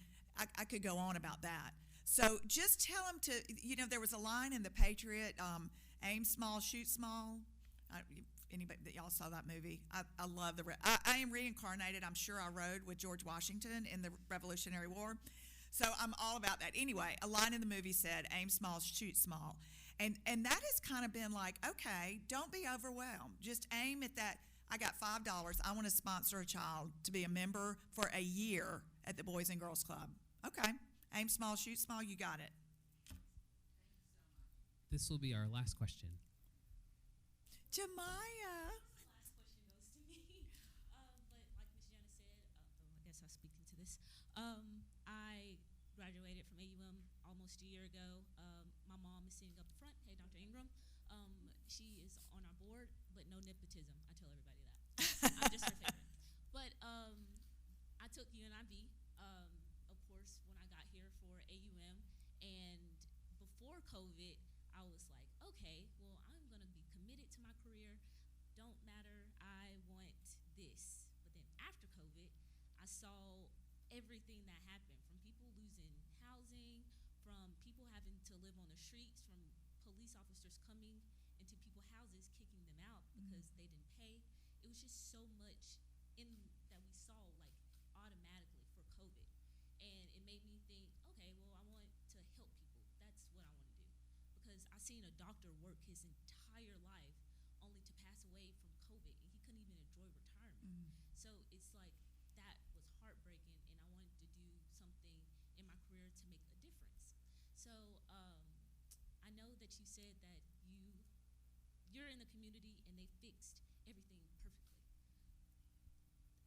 I could go on about that. So just tell them to, there was a line in The Patriot, aim small, shoot small. Anybody that y'all saw that movie? I love I am reincarnated. I'm sure I rode with George Washington in the Revolutionary War. So I'm all about that. Anyway, a line in the movie said, aim small, shoot small. And that has kind of been like, okay, don't be overwhelmed. Just aim at that. I got $5. I want to sponsor a child to be a member for a year at the Boys and Girls Club. Okay. Aim small, shoot small, you got it. This will be our last question. Jemiah. Last question goes to me. But like Miss Jannah said, I guess I'll speak into this. I graduated from AUM almost a year ago. My mom is sitting up front. Hey, Dr. Ingram. She is on our board, but no nepotism. I tell everybody that. I'm just her favorite. But I took UNIV. Of course, when I got here for AUM, and before COVID, I was like, okay, well, I'm going to be committed to my career. Don't matter, I want this. But then after COVID, I saw everything that happened, from people losing housing, from people having to live on the streets, from police officers coming into people's houses, kicking them out because they didn't pay. It was just so much that we saw, like, automatically for COVID. And it made me think, okay, well, I want to help people. That's what I want to do. Because I seen a doctor work his entire life only to pass away from COVID, and he couldn't even enjoy retirement. So it's like, that was heartbreaking, and I wanted to do something in my career to make a difference. So I know that you said that you're in the community and they fixed everything perfectly.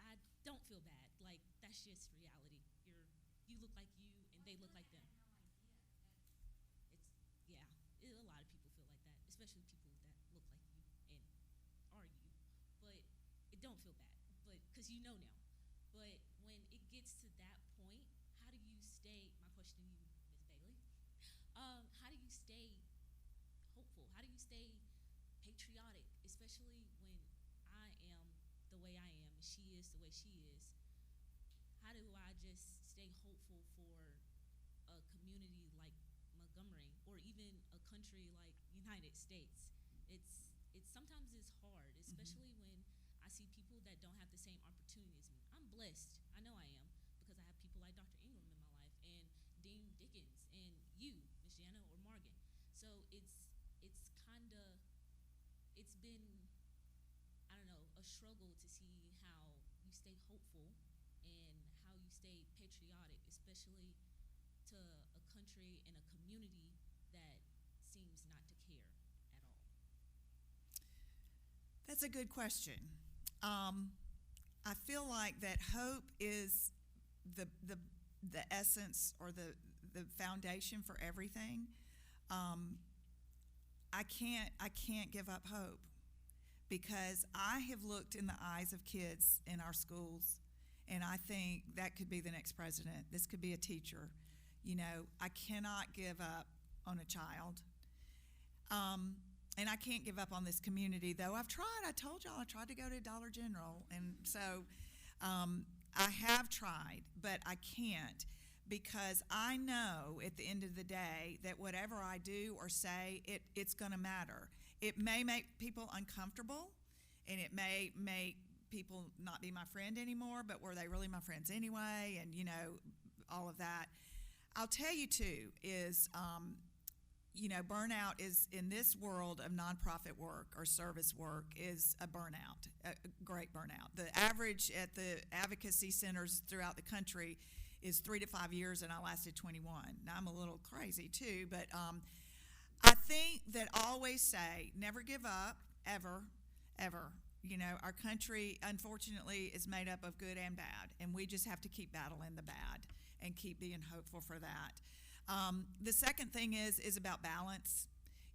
I don't feel bad. Like, that's just reality. You look like you, and they look like them. A lot of people feel like that, especially people that look like you and are you. But it don't feel bad, because you know now. But when it gets to that point, how do you stay? My question to you, Ms. Bailey. How do you stay hopeful? How do you stay patriotic, especially when I am the way I am and she is the way she is? How do I just stay hopeful for a community like Montgomery, or even a country like United States? It's sometimes it's hard, especially when I see people that don't have the same opportunity as me. I'm blessed. I know I am, because I have people like Dr. Ingram in my life, and Dean Dickens, and you, Miss Jannah or Morgan. So it's been, I don't know, a struggle to see how you stay hopeful and how you stay patriotic, especially to a country and a community that seems not to care at all. That's a good question. I feel like that hope is the essence, or the foundation for everything. I can't give up hope, because I have looked in the eyes of kids in our schools, and I think that could be the next president. This could be a teacher. I cannot give up on a child. And I can't give up on this community, though. I've tried. I told y'all I tried to go to Dollar General, and so I have tried, but I can't, because I know at the end of the day that whatever I do or say, it's going to matter. It may make people uncomfortable, and it may make people not be my friend anymore, but were they really my friends anyway? And, all of that. I'll tell you, too, is, burnout is, in this world of nonprofit work or service work, is a burnout, a great burnout. The average at the advocacy centers throughout the country is 3 to 5 years, and I lasted 21. Now, I'm a little crazy, too, but I think that I always say, never give up, ever, ever. Our country, unfortunately, is made up of good and bad, and we just have to keep battling the bad and keep being hopeful for that. The second thing is about balance.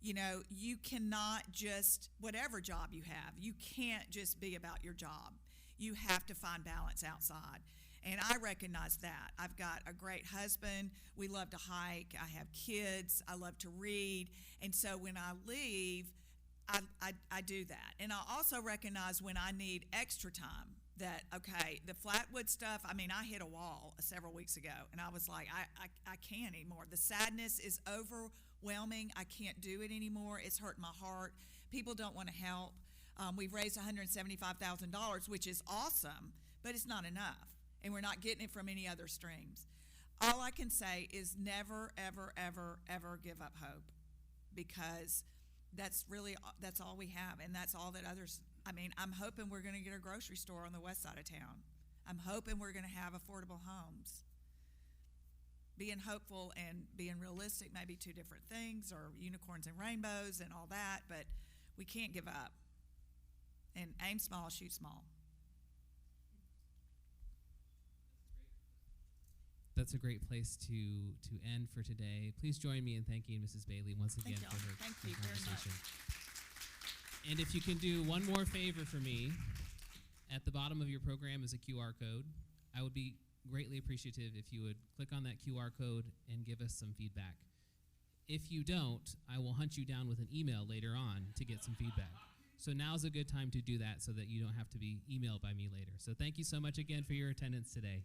You cannot just, whatever job you have, you can't just be about your job. You have to find balance outside. And I recognize that. I've got a great husband. We love to hike. I have kids. I love to read. And so when I leave, I do that. And I also recognize when I need extra time that, okay, the Flatwood stuff, I hit a wall several weeks ago, and I was like, I can't anymore. The sadness is overwhelming. I can't do it anymore. It's hurting my heart. People don't want to help. We've raised $175,000, which is awesome, but it's not enough, and we're not getting it from any other streams. All I can say is never, ever, ever, ever give up hope, because that's all we have, and that's all that others. I'm hoping we're going to get a grocery store on the west side of town. I'm hoping we're going to have affordable homes. Being hopeful and being realistic may be two different things, or unicorns and rainbows and all that, but we can't give up. And aim small, shoot small. That's a great place to end for today. Please join me in thanking Mrs. Bailey once again for her Thank you very conversation. much. And if you can do one more favor for me, at the bottom of your program is a QR code. I would be greatly appreciative if you would click on that QR code and give us some feedback. If you don't, I will hunt you down with an email later on to get some feedback. So now's a good time to do that so that you don't have to be emailed by me later. So thank you so much again for your attendance today.